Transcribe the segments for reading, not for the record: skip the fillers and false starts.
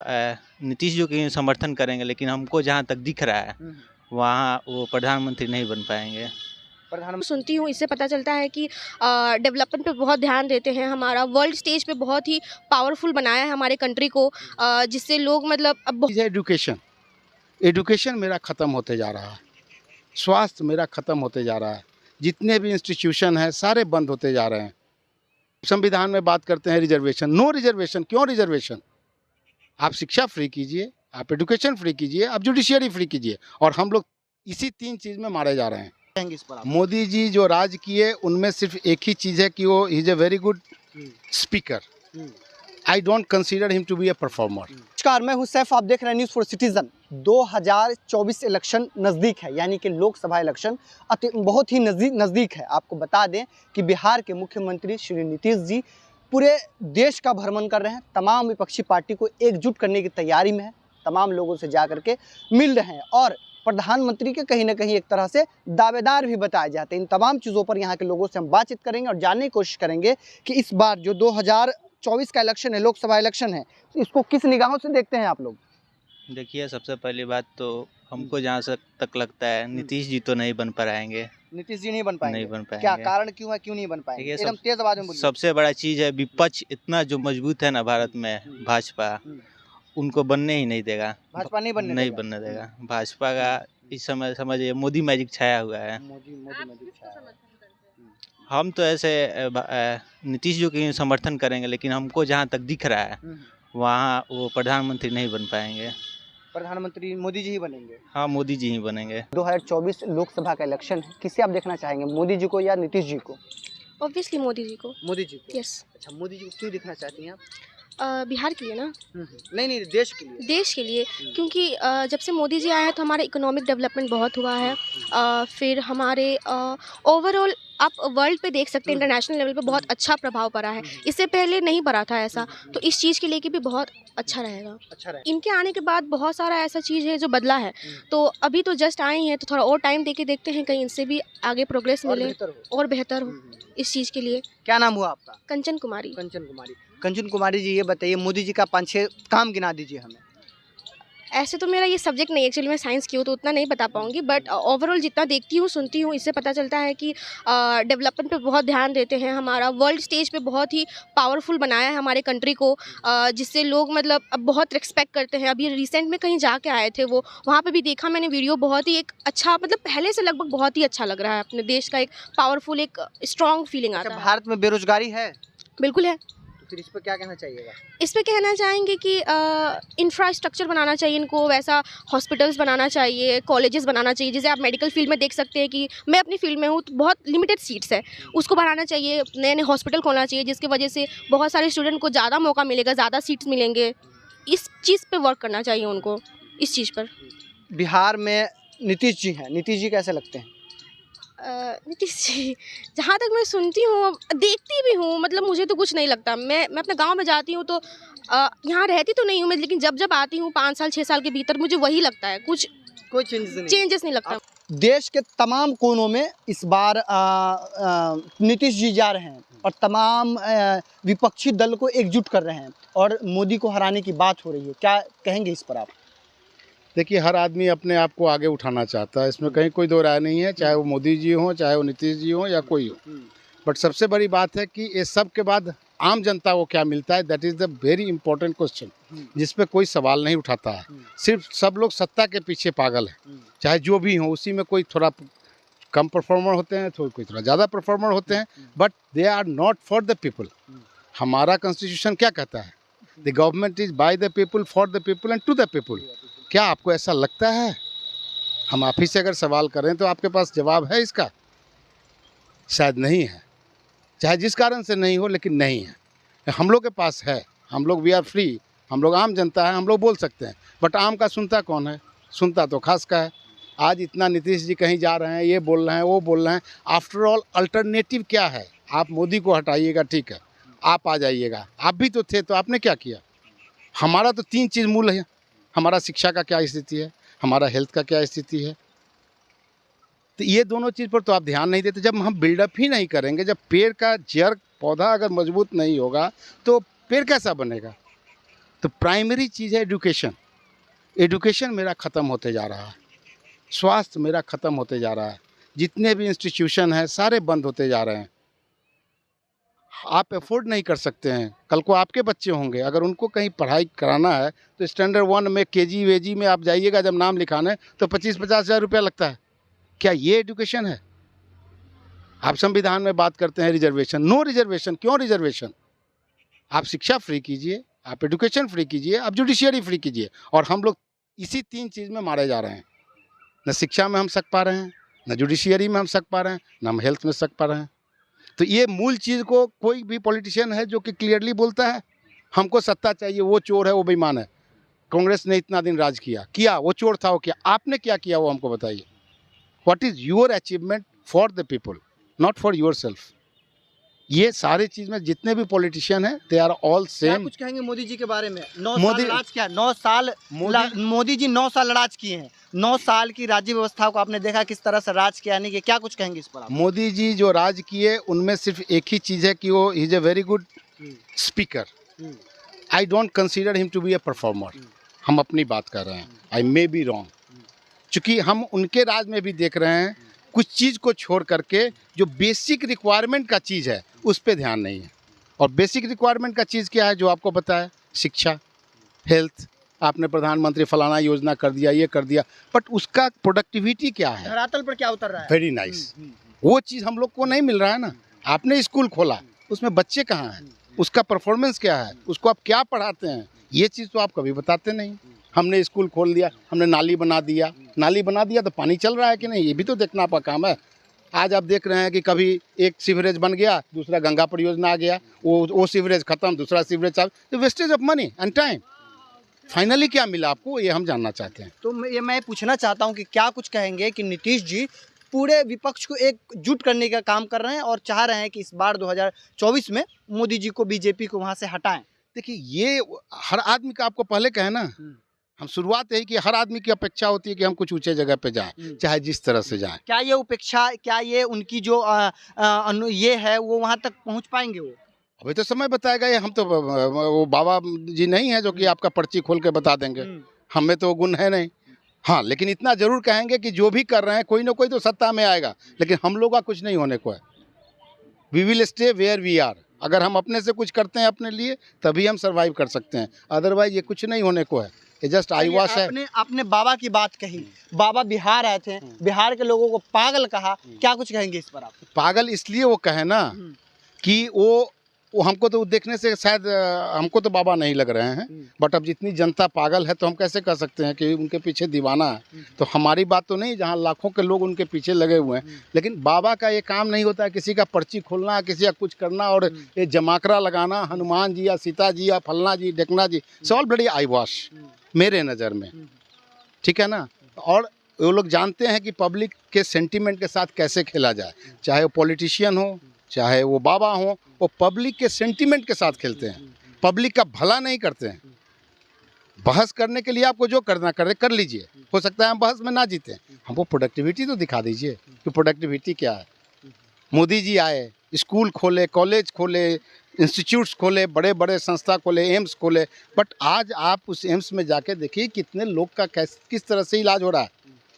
नीतीश जी के समर्थन करेंगे, लेकिन हमको जहाँ तक दिख रहा है वहाँ वो प्रधानमंत्री नहीं बन पाएंगे। सुनती हूँ, इससे पता चलता है कि डेवलपमेंट पे बहुत ध्यान देते हैं, हमारा वर्ल्ड स्टेज पे बहुत ही पावरफुल बनाया है हमारे कंट्री को, जिससे लोग मतलब अब एजुकेशन मेरा ख़त्म होते जा रहा है, स्वास्थ्य मेरा ख़त्म होते जा रहा है, जितने भी इंस्टीट्यूशन हैं सारे बंद होते जा रहे हैं। संविधान में बात करते हैं रिजर्वेशन, नो रिजर्वेशन, क्यों रिजर्वेशन? आप शिक्षा फ्री कीजिए, आप एजुकेशन फ्री कीजिए, आप जुडिशियरी फ्री कीजिए, और हम लोग इसी 3 चीज़ में मारे जा रहे हैं। इस पर आप? मोदी जी जो राज किए उनमें सिर्फ एक ही चीज़ है कि वो is a very good speaker. I don't consider him to be a performer. नमस्कार, मैं हूं सैफ, आप देख रहे हैं न्यूज़ फॉर सिटीजन। 2024 इलेक्शन नज़दीक है, यानी कि लोकसभा इलेक्शन बहुत ही नज़दीक है। आपको बता दें कि बिहार के मुख्यमंत्री श्री नीतीश जी पूरे देश का भ्रमण कर रहे हैं, तमाम विपक्षी पार्टी को एकजुट करने की तैयारी में है, तमाम लोगों से जा कर के मिल रहे हैं और प्रधानमंत्री के कहीं ना कहीं एक तरह से दावेदार भी बताए जाते हैं। इन तमाम चीज़ों पर यहाँ के लोगों से हम बातचीत करेंगे और जानने की कोशिश करेंगे कि इस बार जो 2024 का इलेक्शन है, लोकसभा इलेक्शन है, इसको किस निगाहों से देखते हैं आप लोग? देखिए, सबसे पहली बात तो हमको जहाँ से तक लगता है नीतीश जी तो नहीं बन पाएंगे। नीतीश जी नहीं बन पाएंगे? नहीं बन पाएंगे। क्या कारण क्यों है, क्यों नहीं बन पाएंगे? एकदम तेज आवाज में बोलिए। सबसे बड़ा चीज़ है विपक्ष इतना जो मजबूत है ना भारत में, भाजपा उनको बनने ही नहीं देगा। भाजपा नहीं बनने देगा। भाजपा का इस समय समझिए मोदी मैजिक छाया हुआ है। मोदी मैजिक छाया हुआ है। हम तो ऐसे नीतीश जी के समर्थन करेंगे, लेकिन हमको जहाँ तक दिख रहा है वहाँ वो प्रधानमंत्री नहीं बन पाएंगे। प्रधानमंत्री मोदी जी ही बनेंगे? हाँ, मोदी जी ही बनेंगे। 2024 लोकसभा का इलेक्शन है, किसे आप देखना चाहेंगे, मोदी जी को या नीतीश जी को? ऑब्वियसली मोदी जी को। मोदी जी को? यस। अच्छा, मोदी जी को क्यों देखना चाहती हैं आप? बिहार के लिए ना? नहीं, देश के लिए। देश के लिए, क्योंकि जब से मोदी जी आए हैं तो हमारा इकोनॉमिक डेवलपमेंट बहुत हुआ है। फिर हमारे ओवरऑल आप वर्ल्ड पे देख सकते हैं, इंटरनेशनल लेवल पे बहुत अच्छा प्रभाव पड़ा है। इससे पहले नहीं पड़ा था ऐसा, तो इस चीज़ के लिए कि भी बहुत अच्छा रहेगा। इनके आने के बाद बहुत सारा ऐसा चीज़ है जो बदला है, तो अभी तो जस्ट आए हैं, तो थोड़ा और टाइम दे के देखते हैं, कहीं इनसे भी आगे प्रोग्रेस मिले और बेहतर हो इस चीज़ के लिए। क्या नाम हुआ आपका? कंचन कुमारी। कंचन कुमारी जी, ये बताइए, मोदी जी का 5-6 काम गिना दीजिए हमें। ऐसे तो मेरा ये सब्जेक्ट नहीं, एक्चुअली मैं साइंस की हूँ तो उतना नहीं बता पाऊँगी, बट ओवरऑल जितना देखती हूँ, सुनती हूँ, इससे पता चलता है कि डेवलपमेंट पे बहुत ध्यान देते हैं, हमारा वर्ल्ड स्टेज पे बहुत ही पावरफुल बनाया है हमारे कंट्री को, जिससे लोग मतलब अब बहुत रिस्पेक्ट करते हैं। अभी रिसेंट में कहीं जाके आए थे, वो वहाँ पर भी देखा मैंने वीडियो, बहुत ही एक अच्छा, मतलब पहले से लगभग बहुत ही अच्छा लग रहा है। अपने देश का एक पावरफुल, एक स्ट्रॉन्ग फीलिंग आता है। भारत में बेरोजगारी है? बिल्कुल है। फिर इस पर क्या कहना चाहिएगा? इस पे कहना चाहेंगे कि इंफ्रास्ट्रक्चर बनाना चाहिए इनको, वैसा हॉस्पिटल्स बनाना चाहिए, कॉलेजेस बनाना चाहिए। जैसे आप मेडिकल फील्ड में देख सकते हैं कि मैं अपनी फील्ड में हूँ, तो बहुत लिमिटेड सीट्स है, उसको बढ़ाना चाहिए। नए नए हॉस्पिटल खोलना चाहिए, जिसकी वजह से बहुत सारे स्टूडेंट को ज़्यादा मौका मिलेगा, ज़्यादा सीट्स मिलेंगे। इस चीज़ पर वर्क करना चाहिए उनको, इस चीज़ पर। बिहार में नीतीश जी हैं, नीतीश जी कैसे लगते हैं? नीतीश जी, जहाँ तक मैं सुनती हूँ, देखती भी हूँ, मतलब मुझे तो कुछ नहीं लगता। मैं अपने गांव में जाती हूँ तो यहाँ रहती तो नहीं हूँ मैं, लेकिन जब आती हूँ 5 साल 6 साल के भीतर, मुझे वही लगता है, कुछ कोई चेंजेस नहीं लगता। देश के तमाम कोनों में इस बार नीतीश जी जा रहे हैं और तमाम विपक्षी दल को एकजुट कर रहे हैं और मोदी को हराने की बात हो रही है। क्या कहेंगे इस पर आप? देखिए, हर आदमी अपने आप को आगे उठाना चाहता है, इसमें कहीं कोई दो राय नहीं है, चाहे वो मोदी जी हों, चाहे वो नीतीश जी हों या कोई हो। बट सबसे बड़ी बात है कि ये सब के बाद आम जनता को क्या मिलता है, that is the very important question, जिस पे कोई सवाल नहीं उठाता है। सिर्फ सब लोग सत्ता के पीछे पागल है, चाहे जो भी हो, उसी में कोई थोड़ा कम परफॉर्मर होते हैं, कोई थोड़ा ज़्यादा परफॉर्मर होते हैं, but they are not for the people. हमारा कॉन्स्टिट्यूशन क्या कहता है? The government is by the people, for the people and to the people. क्या आपको ऐसा लगता है? हम आप ही से अगर सवाल करें तो आपके पास जवाब है इसका? शायद नहीं है, चाहे जिस कारण से नहीं हो, लेकिन नहीं है। हम लोग के पास है, हम लोग वी आर फ्री, हम लोग आम जनता है, हम लोग बोल सकते हैं, बट आम का सुनता कौन है? सुनता तो खास का है। आज इतना नीतीश जी कहीं जा रहे हैं, ये बोल रहे हैं, वो बोल रहे हैं, आफ्टर ऑल अल्टरनेटिव क्या है? आप मोदी को हटाइएगा, ठीक है, आप आ जाइएगा, आप भी तो थे, तो आपने क्या किया? हमारा तो 3 चीज़ मूल है। हमारा शिक्षा का क्या स्थिति है, हमारा हेल्थ का क्या स्थिति है, तो ये दोनों चीज़ पर तो आप ध्यान नहीं देते। जब हम बिल्डअप ही नहीं करेंगे, जब पेड़ का जड़ पौधा अगर मजबूत नहीं होगा तो पेड़ कैसा बनेगा? तो तो प्राइमरी चीज़ है एजुकेशन। एजुकेशन मेरा ख़त्म होते जा रहा है, स्वास्थ्य मेरा ख़त्म होते जा रहा है, जितने भी इंस्टीट्यूशन हैं सारे बंद होते जा रहे हैं। आप अफोर्ड नहीं कर सकते हैं, कल को आपके बच्चे होंगे, अगर उनको कहीं पढ़ाई कराना है तो स्टैंडर्ड 1 में केजी वेजी में आप जाइएगा, जब नाम लिखाने तो 25-50 हज़ार रुपया लगता है। क्या ये एजुकेशन है? आप संविधान में बात करते हैं रिजर्वेशन, नो रिजर्वेशन। क्यों रिजर्वेशन? आप शिक्षा फ्री कीजिए, आप एजुकेशन फ्री कीजिए, आप जुडिशियरी फ्री कीजिए। और हम लोग इसी 3 चीज़ में मारे जा रहे हैं। न शिक्षा में हम सक पा रहे हैं, न जुडिशियरी में हम सक पा रहे हैं, न हम हेल्थ में सक पा रहे हैं। तो ये मूल चीज़ को कोई भी पॉलिटिशियन है जो कि क्लियरली बोलता है हमको सत्ता चाहिए, वो चोर है, वो बेईमान है। कांग्रेस ने इतना दिन राज किया, वो चोर था, वो किया। आपने क्या किया वो हमको बताइए। What is your achievement for the people, not for your self. ये सारी चीज़ में जितने भी पॉलिटिशियन हैं दे आर ऑल क्या सेम। कुछ कहेंगे मोदी जी के बारे में? 9 मोदी- साल राज किया, 9 साल मोदी जी 9 साल राज किए हैं। 9 साल की राज्य व्यवस्था को आपने देखा किस तरह से राज किया, नहीं कि क्या कुछ कहेंगे इस पर आप? मोदी जी जो राज किए उनमें सिर्फ एक ही चीज़ है कि वो is a very good speaker. I don't consider him to be a performer. हम अपनी बात कर रहे हैं, आई मे बी रॉन्ग, क्योंकि हम उनके राज में भी देख रहे हैं कुछ चीज़ को छोड़ करके जो बेसिक रिक्वायरमेंट का चीज़ है उस पर ध्यान नहीं है। और बेसिक रिक्वायरमेंट का चीज़ क्या है जो आपको पता है? शिक्षा, हेल्थ। आपने प्रधानमंत्री फलाना योजना कर दिया, ये कर दिया, बट उसका प्रोडक्टिविटी क्या है? धरातल पर क्या उतर रहा है? Very nice. वो चीज़ हम लोग को नहीं मिल रहा है ना। आपने स्कूल खोला, उसमें बच्चे कहाँ हैं? उसका परफॉर्मेंस क्या है? उसको आप क्या पढ़ाते हैं? ये चीज़ तो आप कभी बताते नहीं। हमने स्कूल खोल दिया, हमने नाली बना दिया तो पानी चल रहा है कि नहीं, ये भी तो देखना आपका काम है। आज आप देख रहे हैं कि कभी एक सीवरेज बन गया, दूसरा गंगा परियोजना आ गया, वो सीवरेज खत्म, दूसरा सीवरेज चालू। तो wastage of money and time. Finally क्या मिला आपको, ये हम जानना चाहते हैं। तो मैं पूछना चाहता हूं कि क्या कुछ कहेंगे कि नीतीश जी पूरे विपक्ष को एकजुट करने का काम कर रहे हैं और चाह रहे हैं कि इस बार 2024 में मोदी जी को, बीजेपी को वहां से हटाएं? देखिए, ये हर आदमी का, आपको पहले कहे ना, हम शुरुआत यही कि हर आदमी की अपेक्षा होती है कि हम कुछ ऊंचे जगह पे जाएं, चाहे जिस तरह से जाएं। क्या ये उपेक्षा, क्या ये उनकी जो ये है वो वहां तक पहुंच पाएंगे? वो अभी तो समय बताएगा। ये हम तो वो बाबा जी नहीं है जो कि आपका पर्ची खोल के बता देंगे। हमें तो गुण है नहीं। हाँ, लेकिन इतना जरूर कहेंगे कि जो भी कर रहे हैं कोई ना कोई तो सत्ता में आएगा, लेकिन हम लोग का कुछ नहीं होने को है। We will stay where we are. अगर हम अपने से कुछ करते हैं अपने लिए तभी हम सर्वाइव कर सकते हैं, अदरवाइज ये कुछ नहीं होने को है। ये जस्ट आई वॉश है। आपने बाबा की बात कही, बाबा बिहार आए थे, बिहार के लोगों को पागल कहा, क्या कुछ कहेंगे इस पर आप? पागल इसलिए वो कहे ना कि वो हमको तो देखने से शायद हमको तो बाबा नहीं लग रहे हैं, बट अब जितनी जनता पागल है तो हम कैसे कह सकते हैं कि उनके पीछे दीवाना है। तो हमारी बात तो नहीं, जहाँ लाखों के लोग उनके पीछे लगे हुए हैं। लेकिन बाबा का ये काम नहीं होता है किसी का पर्ची खोलना, किसी का कुछ करना और ये जमाकरा लगाना, हनुमान जी या सीता जी या फलना जी ढेकना जी, सॉल ब्लडी आई वॉश मेरे नज़र में, ठीक है ना। और वो लोग जानते हैं कि पब्लिक के सेंटीमेंट के साथ कैसे खेला जाए, चाहे वो पॉलिटिशियन हो, चाहे वो बाबा हो, वो पब्लिक के सेंटीमेंट के साथ खेलते हैं, पब्लिक का भला नहीं करते हैं। बहस करने के लिए आपको जो करना कर लीजिए, हो सकता है हम बहस में ना जीते, हमको प्रोडक्टिविटी तो दिखा दीजिए कि प्रोडक्टिविटी क्या है। मोदी जी आए, स्कूल खोले, कॉलेज खोले, इंस्टीट्यूट्स खोले, बड़े बड़े संस्था खोले, एम्स खोले, बट आज आप उस एम्स में जाके देखिए कितने लोग का किस तरह से इलाज हो रहा है।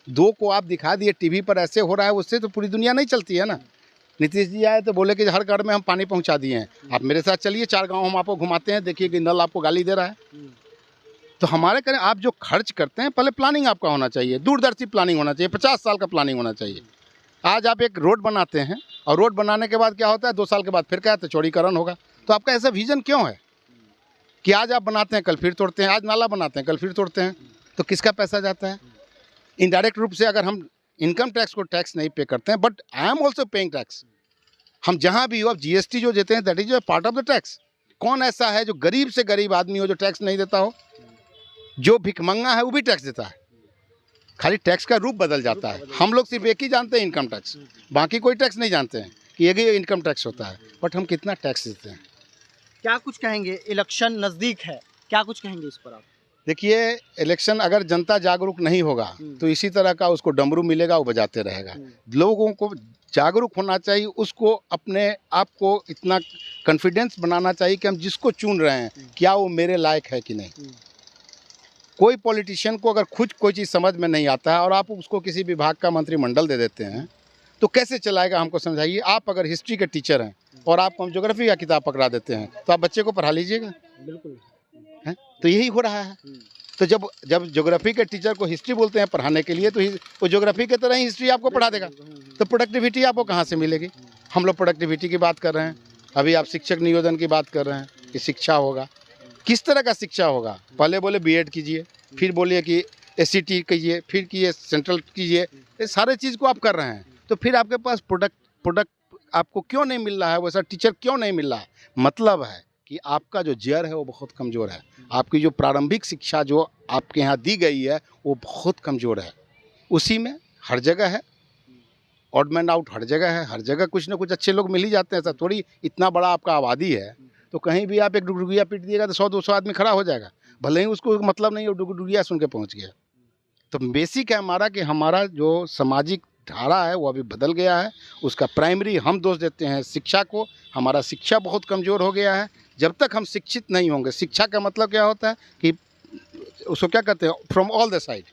2 को आप दिखा दिए टीवी पर ऐसे हो रहा है, उससे तो पूरी दुनिया नहीं चलती है ना। नीतीश जी आए तो बोले कि हर घर में हम पानी पहुंचा दिए हैं, आप मेरे साथ चलिए 4 गांव हम आपको घुमाते हैं, देखिए कि नल आपको गाली दे रहा है। तो हमारे करें, आप जो खर्च करते हैं पहले प्लानिंग आपका होना चाहिए, दूरदर्शी प्लानिंग होना चाहिए, 50 साल का प्लानिंग होना चाहिए। आज आप एक रोड बनाते हैं और रोड बनाने के बाद क्या होता है, 2 साल के बाद फिर क्या है, तो चौड़ीकरण होगा। तो आपका ऐसा विजन क्यों है कि आज आप बनाते हैं कल फिर तोड़ते हैं, आज नाला बनाते हैं कल फिर तोड़ते हैं? तो किसका पैसा जाता है? इनडायरेक्ट रूप से अगर हम इनकम टैक्स को टैक्स नहीं पे करते हैं, but I am also paying tax. हम जहाँ भी हो, अब जीएसटी जो देते हैं that is part of the tax. कौन ऐसा है जो गरीब से गरीब आदमी हो जो टैक्स नहीं देता हो? जो भिखमंगा है वो भी टैक्स देता है, खाली टैक्स का रूप बदल जाता है। हम लोग सिर्फ एक ही जानते हैं, इनकम टैक्स, बाकी कोई टैक्स नहीं जानते हैं कि ये इनकम टैक्स होता है, बट हम कितना टैक्स देते हैं। क्या कुछ कहेंगे? इलेक्शन नज़दीक है, क्या कुछ कहेंगे इस पर आप? देखिए, इलेक्शन अगर जनता जागरूक नहीं होगा तो इसी तरह का उसको डमरू मिलेगा, वो बजाते रहेगा। लोगों को जागरूक होना चाहिए, उसको अपने आप को इतना कॉन्फिडेंस बनाना चाहिए कि हम जिसको चुन रहे हैं क्या वो मेरे लायक है कि नहीं। कोई पॉलिटिशियन को अगर खुद कोई चीज़ समझ में नहीं आता है और आप उसको किसी विभाग का मंत्रिमंडल दे देते हैं तो कैसे चलाएगा, हमको समझाइए। आप अगर हिस्ट्री के टीचर हैं और आपको हम ज्योग्राफी का किताब पकड़ा देते हैं तो आप बच्चे को पढ़ा लीजिएगा। बिल्कुल है तो यही हो रहा है। तो जब ज्योग्राफी के टीचर को हिस्ट्री बोलते हैं पढ़ाने के लिए तो वो ज्योग्राफी की तरह ही हिस्ट्री आपको पढ़ा देगा। तो प्रोडक्टिविटी आपको कहाँ से मिलेगी। हम लोग प्रोडक्टिविटी की बात कर रहे हैं, अभी आप शिक्षक नियोजन की बात कर रहे हैं कि शिक्षा होगा, किस तरह का शिक्षा होगा। पहले बोले बीएड कीजिए, फिर बोलिए कि एससीटी कीजिए, फिर किए सेंट्रल कीजिए, ये सारे चीज़ को आप कर रहे हैं। तो फिर आपके पास प्रोडक्ट आपको क्यों नहीं मिल रहा है, वैसा टीचर क्यों नहीं मिल रहा है। मतलब है कि आपका जो जड़ है वो बहुत कमज़ोर है। आपकी जो प्रारंभिक शिक्षा जो आपके यहाँ दी गई है वो बहुत कमज़ोर है। उसी में हर जगह है, ऑड मैन आउट हर जगह है, हर जगह कुछ ना कुछ अच्छे लोग मिल ही जाते हैं। ऐसा थोड़ी इतना बड़ा आपका आबादी है तो कहीं भी आप एक डुगडुगिया पीट दिएगा तो 100-200 आदमी खड़ा हो जाएगा, भले ही उसको मतलब नहीं हो डुगडुगिया सुन के पहुँच गया। तो बेसिक है हमारा कि हमारा जो सामाजिक धारा है वो अभी बदल गया है। उसका प्राइमरी हम दोष देते हैं शिक्षा को। हमारा शिक्षा बहुत कमज़ोर हो गया है। जब तक हम शिक्षित नहीं होंगे, शिक्षा का मतलब क्या होता है कि उसको क्या कहते हैं, फ्रॉम ऑल द साइड।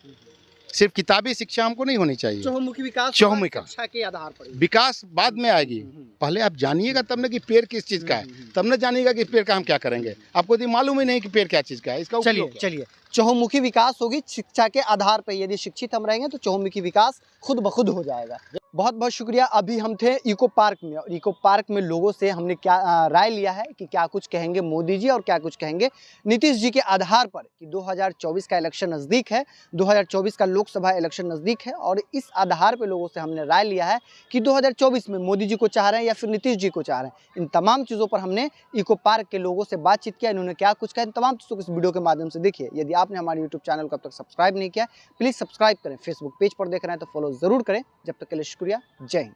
सिर्फ किताबी शिक्षा हमको नहीं होनी चाहिए। चहुमुखी विकास चहुमुखी शिक्षा के आधार पर विकास बाद में आएगी। पहले आप जानिएगा तब ना कि पेड़ किस चीज़ का है, तब न जानिएगा कि पेड़ का हम क्या करेंगे। आपको यदि मालूम ही नहीं कि पेड़ क्या चीज़ का है, इसका उपयोग क्या है। चलिए चहुमुखी विकास होगी शिक्षा के आधार पर। यदि शिक्षित हम रहेंगे तो चहुमुखी विकास खुद ब खुद हो जाएगा। बहुत बहुत शुक्रिया। अभी हम थे इको पार्क में और इको पार्क में लोगों से हमने क्या राय लिया है कि क्या कुछ कहेंगे मोदी जी और क्या कुछ कहेंगे नीतीश जी के आधार पर कि 2024 का इलेक्शन नज़दीक है, 2024 का लोकसभा इलेक्शन नज़दीक है और इस आधार पर लोगों से हमने राय लिया है कि 2024 में मोदी जी को चाह रहे हैं या फिर नीतीश जी को चाह रहे हैं। इन तमाम चीज़ों पर हमने इको पार्क के लोगों से बातचीत किया, इन्होंने क्या कुछ कहा, इन तमाम चीज़ों को इस वीडियो के माध्यम से देखिए। यदि आपने हमारे यूट्यूब चैनल को अब तक सब्सक्राइब नहीं किया प्लीज़ सब्सक्राइब करें। फेसबुक पेज पर देख रहे हैं तो फॉलो ज़रूर करें। जब तक के लिए शुक्रिया। जय हिंद।